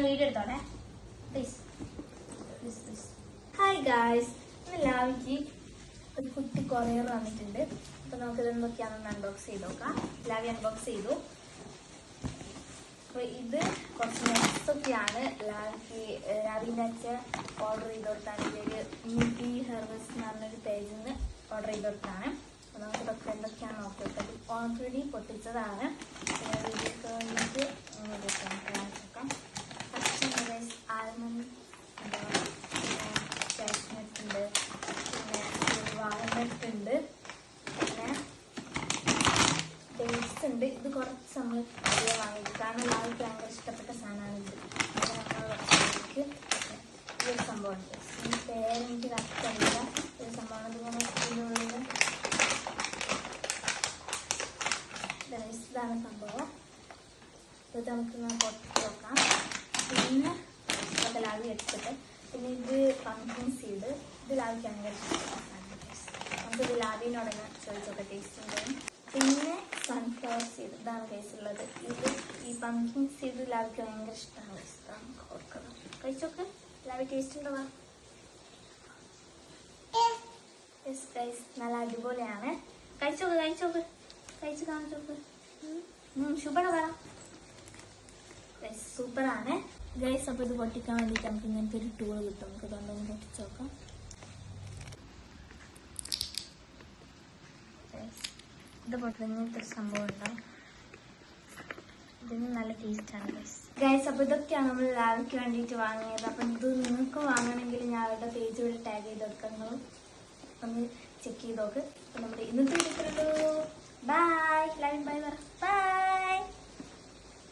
Video എടുത്തോട്ടെ please. Hi guys, ഇന്ന് ലാവിക്ക് ഒരു കുട്ടി കൊറിയർ വന്നിട്ടുണ്ട്. അപ്പൊ നമുക്കിത് എന്തൊക്കെയാണെന്ന് അൺബോക്സ് ചെയ്ത് നോക്കാം. ലാവി അൺബോക്സ് ചെയ്തു. അപ്പൊ ഇത് കുറച്ച് നെക്സ്റ്റൊക്കെയാണ് ലാവിൻ്റെ അച്ഛൻ ഓർഡർ ചെയ്ത് കൊടുത്താണ്. ഇതൊരു മ്യൂട്ടി ഹെർബൽസ് എന്ന് പറഞ്ഞൊരു പേജിൽ നിന്ന് ഓർഡർ ചെയ്ത് കൊടുത്താണ്. അപ്പൊ നമുക്ക് ഇതൊക്കെ എന്തൊക്കെയാണ് നോക്കിയിട്ട് ഓൾറെഡി പൊട്ടിച്ചതാണ്. വീഡിയോക്ക് വേണ്ടിയിട്ട് നോക്കാം. ഫസ്റ്റ് ആൽമണ്ട് കാഷ്നട്ട് ഉണ്ട്, പിന്നെ വാൾനട്ട് ഉണ്ട്, പിന്നെ ഡേറ്റ്സ് ഉണ്ട്. ഇത് കുറച്ച് നമ്മൾ അധികം വാങ്ങിയിട്ട് കാരണം എല്ലാവർക്കും ഭയങ്കര ഇഷ്ടപ്പെട്ട സാധനമാണ് ഇത്. അത് നമ്മൾ ഈ ഒരു സംഭവമുണ്ട്. ഈ പേരെനിക്ക് കറക്റ്ററിയില്ല. ഒരു സംഭവമാണ് ഇതിനുള്ളിൽ. ഇതാണ് സംഭവം. ഇത് നമുക്ക് പൊട്ടി നോക്കാം. പിന്നെ ഇതൊക്കെ ലാവി എടുത്തിട്ട് പിന്നെ ഇത് പംകിൻ സീഡ്. ഇത് ലാവിക്ക് ഭയങ്കര ഇഷ്ടമാണ്. നമുക്കിത് ലാവിനോടൊന്ന് ചോദിച്ചോക്കെ ടേസ്റ്റ് ഉണ്ടാവും. പിന്നെ സൺഫ്ലവർ സീഡ്, ഇതാണ് കേസുള്ളത്. ഇത് ഈ പംകിൻ സീഡ് ലാവിക്ക് ഭയങ്കര ഇഷ്ടമാണ്. കഴിച്ചോക്ക്, ലാവി ടേസ്റ്റ് ഉണ്ടോ? യെസ് ഗൈസ്, നല്ല അടിപൊളിയാണ്. കഴിച്ചോക്ക് കഴിച്ചോക്ക് കഴിച്ച് കാണിച്ചോക്ക്. സൂപ്പറാണ് പറ. സൂപ്പറാണ് ഗൈസ്. അപ്പോൾ ഇത് പൊട്ടിക്കാൻ വേണ്ടിയിട്ട് നമുക്ക് ഇങ്ങനത്തെ ഒരു ടൂൾ കിട്ടും. നമുക്ക് ഇതൊന്നും പൊട്ടിച്ച് നോക്കാം. ഇത് പൊട്ടുന്ന ഇങ്ങനത്തെ ഒരു സംഭവം ഉണ്ടാവും. ഇതിന് നല്ല ടേസ്റ്റാണ് ഗൈസ്. അപ്പോൾ ഇതൊക്കെയാണ് നമ്മൾ ലാവിക്ക് വേണ്ടിയിട്ട് വാങ്ങിയത്. അപ്പം ഇത് നിങ്ങൾക്കും വാങ്ങണമെങ്കിൽ ഞാൻ അവരുടെ പേജ് വഴി ടാഗ് ചെയ്ത് കൊടുക്കാം. നിങ്ങൾ ഒന്ന് ചെക്ക് ചെയ്ത് നോക്ക്. അപ്പം നമ്മുടെ ഇന്നത്തെ വീഡിയോ ബൈ. ലാവിൻ ബൈ പറ. ബൈ.